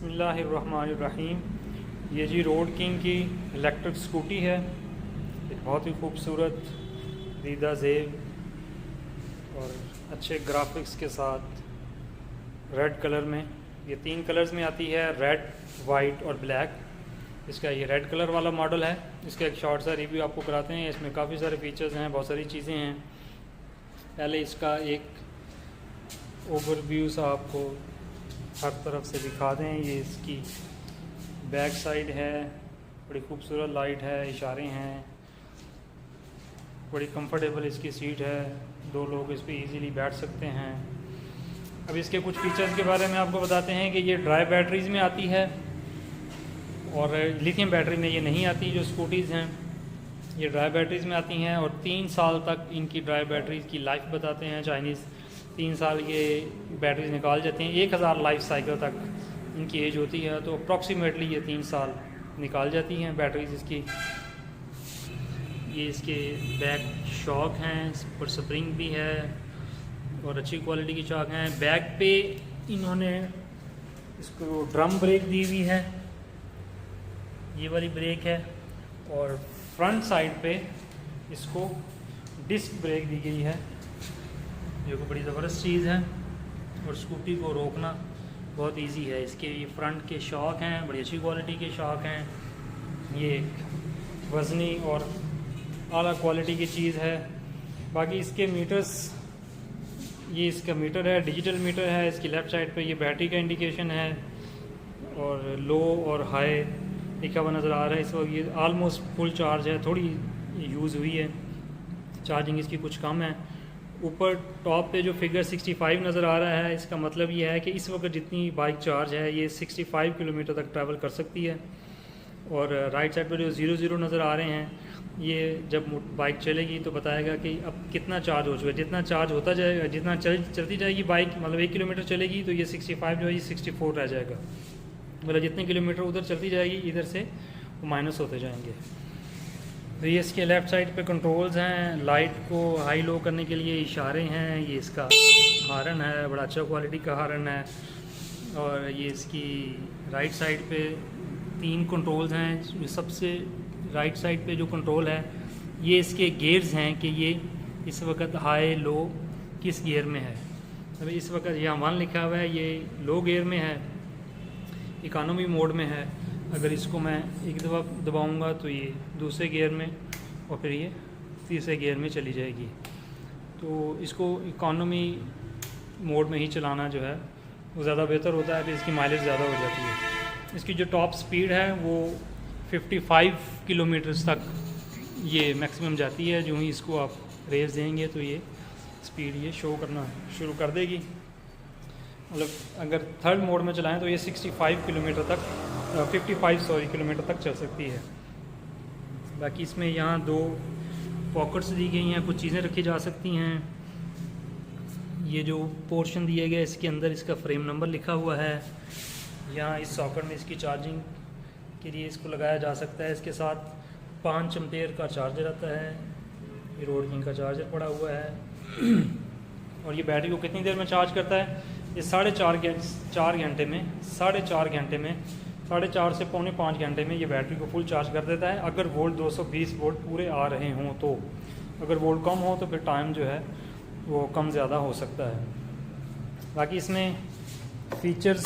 बिस्मिल्लाहिर्रहमानिर्रहीम। ये जी road king की इलेक्ट्रिक स्कूटी है। एक बहुत ही खूबसूरत दीदा ज़ेब और अच्छे ग्राफिक्स के साथ रेड कलर में। ये 3 कलर्स में आती है, रेड, वाइट और ब्लैक। इसका ये रेड कलर वाला मॉडल है। इसका एक शॉर्ट सा रिव्यू आपको कराते हैं। इसमें काफ़ी सारे फीचर्स हैं, बहुत सारी चीज़ें हैं। पहले इसका एक ओवरव्यू सा आपको हर तरफ से दिखा दें। ये इसकी बैक साइड है, बड़ी खूबसूरत लाइट है, इशारे हैं, बड़ी कंफर्टेबल इसकी सीट है, 2 लोग इस पर ईज़िली बैठ सकते हैं। अब इसके कुछ फीचर्स के बारे में आपको बताते हैं कि ये ड्राई बैटरीज़ में आती है और लिथियम बैटरी में ये नहीं आती। जो स्कूटीज़ हैं ये ड्राई बैटरीज़ में आती हैं और 3 साल तक इनकी ड्राई बैटरीज़ की लाइफ बताते हैं चाइनीज़। 3 साल ये बैटरीज निकाल जाती हैं। 1000 लाइफ साइकिल तक इनकी एज होती है, तो अप्रॉक्सीमेटली ये 3 साल निकाल जाती हैं बैटरीज इसकी। ये इसके बैक शॉक हैं, इस पर स्प्रिंग भी है और अच्छी क्वालिटी की शॉक हैं। बैक पे इन्होंने इसको ड्रम ब्रेक दी हुई है, ये वाली ब्रेक है। और फ्रंट साइड पे इसको डिस्क ब्रेक दी गई है, जो कि बड़ी ज़बरदस्त चीज़ है और स्कूटी को रोकना बहुत इजी है। इसके ये फ्रंट के शॉक हैं, बड़ी अच्छी क्वालिटी के शॉक हैं। ये एक वज़नी और आला क्वालिटी की चीज़ है। बाकी इसके मीटर्स, ये इसका मीटर है, डिजिटल मीटर है। इसकी लेफ़्ट साइड पे ये बैटरी का इंडिकेशन है और लो और हाई लिखा हुआ नज़र आ रहा है। इस वक्त ये आलमोस्ट फुल चार्ज है, थोड़ी यूज़ हुई है, चार्जिंग इसकी कुछ कम है। ऊपर टॉप पे जो फिगर 65 नज़र आ रहा है, इसका मतलब ये है कि इस वक्त जितनी बाइक चार्ज है ये 65 किलोमीटर तक ट्रैवल कर सकती है। और राइट साइड पे जो 00 नज़र आ रहे हैं, ये जब बाइक चलेगी तो बताएगा कि अब कितना चार्ज हो चुका है। जितना चार्ज होता जाएगा, जितना चलती जाएगी बाइक, मतलब 1 किलोमीटर चलेगी तो ये 65 जो है ये 64 रह जाएगा। मतलब जितने किलोमीटर उधर चलती जाएगी इधर से वो माइनस होते जाएंगे। तो ये इसके लेफ़्ट साइड पे कंट्रोल्स हैं, लाइट को हाई लो करने के लिए इशारे हैं। ये इसका हारन है, बड़ा अच्छा क्वालिटी का हारन है। और ये इसकी राइट साइड पे 3 कंट्रोल्स हैं। सबसे राइट साइड पे जो कंट्रोल है ये इसके गियर्स हैं कि ये इस वक्त हाई लो किस गियर में है। अभी इस वक्त यहाँ 1 लिखा हुआ है, ये लो गियर में है, इकोनॉमी मोड में है। अगर इसको मैं एक दफ़ा दबाऊंगा तो ये दूसरे गियर में और फिर ये तीसरे गियर में चली जाएगी। तो इसको इकोनॉमी मोड में ही चलाना जो है वो ज़्यादा बेहतर होता है, फिर इसकी माइलेज ज़्यादा हो जाती है। इसकी जो टॉप स्पीड है वो 55 किलोमीटर्स तक ये मैक्सिमम जाती है। जो ही इसको आप रेस देंगे तो ये स्पीड ये शो करना शुरू कर देगी। मतलब अगर थर्ड मोड में चलाएं तो ये 65 किलोमीटर तक 55 किलोमीटर तक चल सकती है। बाकी इसमें यहाँ 2 पॉकेट्स दी गई हैं, कुछ चीज़ें रखी जा सकती हैं। ये जो पोर्शन दिया गया है इसके अंदर इसका फ्रेम नंबर लिखा हुआ है। यहाँ इस सॉकेट में इसकी चार्जिंग के लिए इसको लगाया जा सकता है। इसके साथ 5 एम्पेयर का चार्जर आता है। ये रोड किंग का चार्जर पड़ा हुआ है। और ये बैटरी को कितनी देर में चार्ज करता है? ये 4.5 घंटे में 4.5 से पौने 5 घंटे में ये बैटरी को फुल चार्ज कर देता है। अगर वोल्ट 220 वोल्ट पूरे आ रहे हों तो। अगर वोल्ट कम हो तो फिर टाइम जो है वो कम ज़्यादा हो सकता है। बाकी इसमें फ़ीचर्स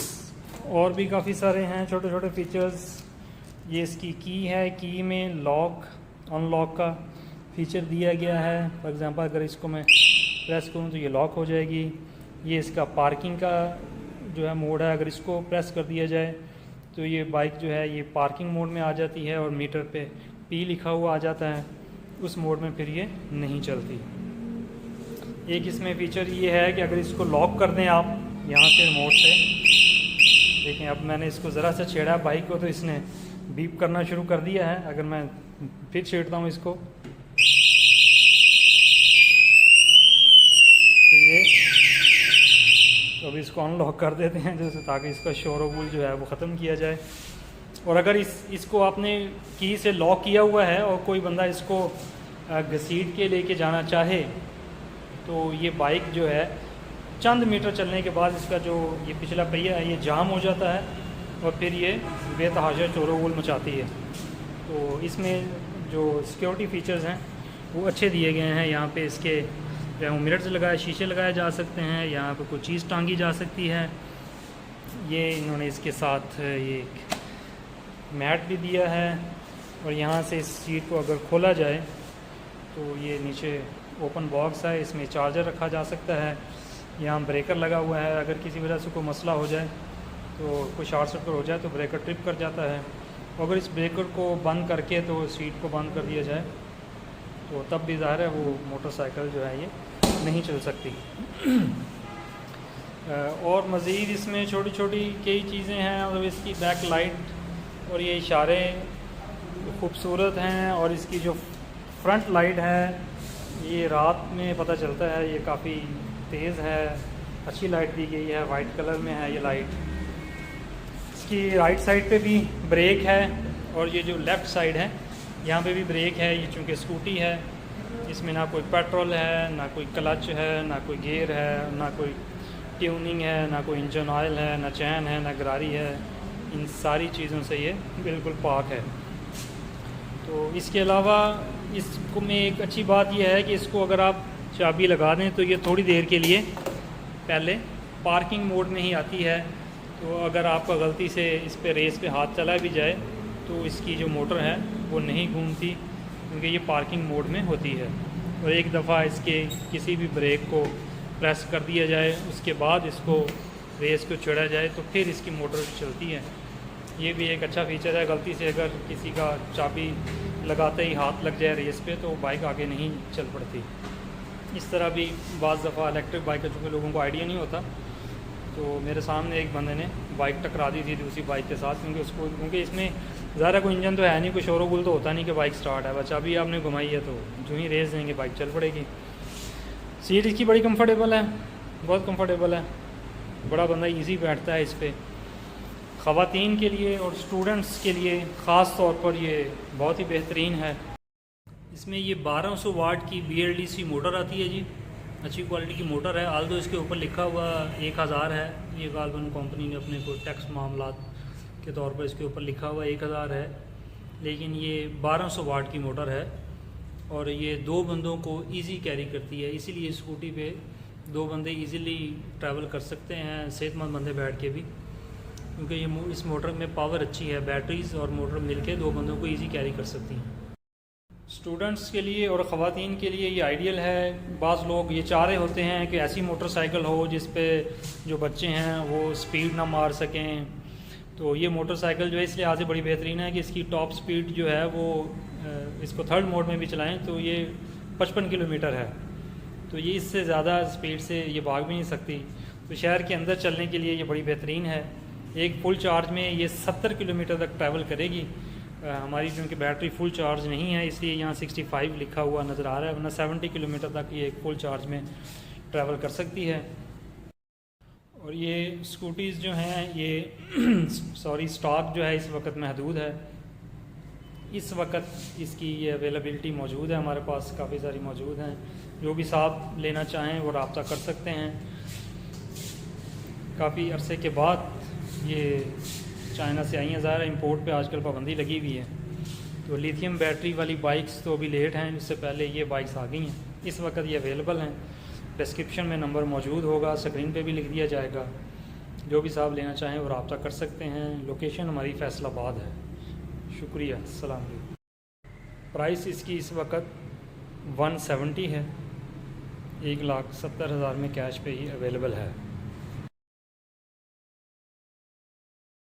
और भी काफ़ी सारे हैं, छोटे छोटे फ़ीचर्स। ये इसकी की है, की में लॉक अनलॉक का फ़ीचर दिया गया है। फॉर एग्ज़ाम्पल अगर इसको मैं प्रेस करूँ तो ये लॉक हो जाएगी। ये इसका पार्किंग का जो है मोड है, अगर इसको प्रेस कर दिया जाए तो ये बाइक जो है ये पार्किंग मोड में आ जाती है और मीटर पे P लिखा हुआ आ जाता है। उस मोड में फिर ये नहीं चलती। एक इसमें फ़ीचर ये है कि अगर इसको लॉक कर दें आप यहाँ से रिमोट से, देखें अब मैंने इसको ज़रा सा छेड़ा बाइक को तो इसने बीप करना शुरू कर दिया है। अगर मैं फिर छेड़ता हूँ इसको तो ये, तो अभी इसको अनलॉक कर देते हैं जैसे, ताकि इसका शोरगुल जो है वो ख़त्म किया जाए। और अगर इसको आपने की से लॉक किया हुआ है और कोई बंदा इसको घसीट के लेके जाना चाहे तो ये बाइक जो है चंद मीटर चलने के बाद इसका जो ये पिछला पहिया है ये जाम हो जाता है और फिर ये बेतहाशा शोरगुल मचाती है। तो इसमें जो सिक्योरिटी फ़ीचर्स हैं वो अच्छे दिए गए हैं। यहाँ पे इसके जो मिरर्स लगाए, शीशे लगाए जा सकते हैं, यहाँ पे कोई चीज़ टांगी जा सकती है। ये इन्होंने इसके साथ ये मैट भी दिया है और यहाँ से इस सीट को अगर खोला जाए तो ये नीचे ओपन बॉक्स है, इसमें चार्जर रखा जा सकता है। यहाँ ब्रेकर लगा हुआ है, अगर किसी वजह से कोई मसला हो जाए तो कोई शॉर्ट सर्किट हो जाए तो ब्रेकर ट्रिप कर जाता है। अगर इस ब्रेकर को बंद करके तो सीट को बंद कर दिया जाए तो तब भी ज़ाहिर है वो मोटरसाइकिल जो है ये नहीं चल सकती। और मज़ीद इसमें छोटी छोटी कई चीज़ें हैं, मतलब इसकी बैक लाइट और ये इशारे खूबसूरत हैं। और इसकी जो फ्रंट लाइट है ये रात में पता चलता है ये काफ़ी तेज़ है, अच्छी लाइट दी गई है, वाइट कलर में है ये लाइट। इसकी राइट साइड पे भी ब्रेक है और ये जो लेफ़्ट साइड है यहाँ पे भी ब्रेक है। ये चूँकि स्कूटी है, इसमें ना कोई पेट्रोल है, ना कोई क्लच है, ना कोई गियर है, ना कोई ट्यूनिंग है, ना कोई इंजन ऑयल है, ना चैन है, ना गरारी है। इन सारी चीज़ों से ये बिल्कुल पाक है। तो इसके अलावा इसको में एक अच्छी बात यह है कि इसको अगर आप चाबी लगा दें तो ये थोड़ी देर के लिए पहले पार्किंग मोड में ही आती है। तो अगर आपका गलती से इस पे रेस पे हाथ चला भी जाए तो इसकी जो मोटर है वो नहीं घूमती, क्योंकि ये पार्किंग मोड में होती है। और एक दफ़ा इसके किसी भी ब्रेक को प्रेस कर दिया जाए उसके बाद इसको रेस को चढ़ा जाए तो फिर इसकी मोटर चलती है। ये भी एक अच्छा फीचर है। गलती से अगर किसी का चाबी लगाते ही हाथ लग जाए रेस पे तो बाइक आगे नहीं चल पड़ती। इस तरह भी बाज़ दफ़ा इलेक्ट्रिक बाइक का चूँकि लोगों को आइडिया नहीं होता, तो मेरे सामने एक बंदे ने बाइक टकरा दी थी दूसरी बाइक के साथ, क्योंकि इसमें ज़्यादा कोई इंजन तो है नहीं, कोई शोर गुल तो होता नहीं कि बाइक स्टार्ट है। बस अभी आपने घुमाई है तो जो ही रेस देंगे बाइक चल पड़ेगी। सीट इसकी बड़ी कंफर्टेबल है, बहुत कंफर्टेबल है, बड़ा बंदा इजी बैठता है इस पर। ख़वातीन के लिए और स्टूडेंट्स के लिए ख़ास तौर पर ये बहुत ही बेहतरीन है। इसमें ये 1200 वाट की BLDC मोटर आती है जी, अच्छी क्वालिटी की मोटर है। आल्दो इसके ऊपर लिखा हुआ 1000 है, ये गालबन कंपनी ने अपने को टैक्स मामलात के तौर पर इसके ऊपर लिखा हुआ 1000 है, लेकिन ये 1200 वाट की मोटर है और ये 2 बंदों को इजी कैरी करती है। इसीलिए स्कूटी पे 2 बंदे इजीली ट्रैवल कर सकते हैं, सेहतमंद बंदे बैठ के भी, क्योंकि ये इस मोटर में पावर अच्छी है। बैटरीज और मोटर मिलके 2 बंदों को इजी कैरी कर सकती हैं। स्टूडेंट्स के लिए और ख़वातीन के लिए ये आइडियल है। बाज़ लोग ये चाह रहे होते हैं कि ऐसी मोटरसाइकिल हो जिस पे जो बच्चे हैं वो स्पीड ना मार सकें, तो ये मोटरसाइकिल जो है इसलिए आज बड़ी बेहतरीन है कि इसकी टॉप स्पीड जो है वो इसको थर्ड मोड में भी चलाएं तो ये 55 किलोमीटर है। तो ये इससे ज़्यादा स्पीड से ये भाग भी नहीं सकती। तो शहर के अंदर चलने के लिए ये बड़ी बेहतरीन है। एक फुल चार्ज में ये 70 किलोमीटर तक ट्रैवल करेगी। हमारी क्योंकि बैटरी फुल चार्ज नहीं है इसलिए यहाँ 65 लिखा हुआ नज़र आ रहा है, वरना 70 किलोमीटर तक ये एक फुल चार्ज में ट्रैवल कर सकती है। और ये स्कूटीज़ जो हैं ये स्टॉक जो है इस वक्त महदूद है। इस वक्त इसकी ये अवेलेबिलिटी मौजूद है, हमारे पास काफ़ी सारी मौजूद हैं। जो भी साथ लेना चाहें वो रब्ता कर सकते हैं। काफ़ी अरसे के बाद ये चाइना से आई हैं, ज़ाहिर इंपोर्ट पे आजकल पाबंदी लगी हुई है। तो लिथियम बैटरी वाली बाइक्स तो अभी लेट हैं, इससे पहले ये बाइक्स आ गई हैं। इस वक्त ये अवेलेबल हैं। डिस्क्रिप्शन में नंबर मौजूद होगा, स्क्रीन पे भी लिख दिया जाएगा। जो भी साहब लेना चाहें वो रब्ता कर सकते हैं। लोकेशन हमारी फैसलाबाद है। शुक्रिया, अस्सलाम वालेकुम। प्राइस इसकी इस वक्त 170 है, 1,70,000 में कैश पे ही अवेलेबल है।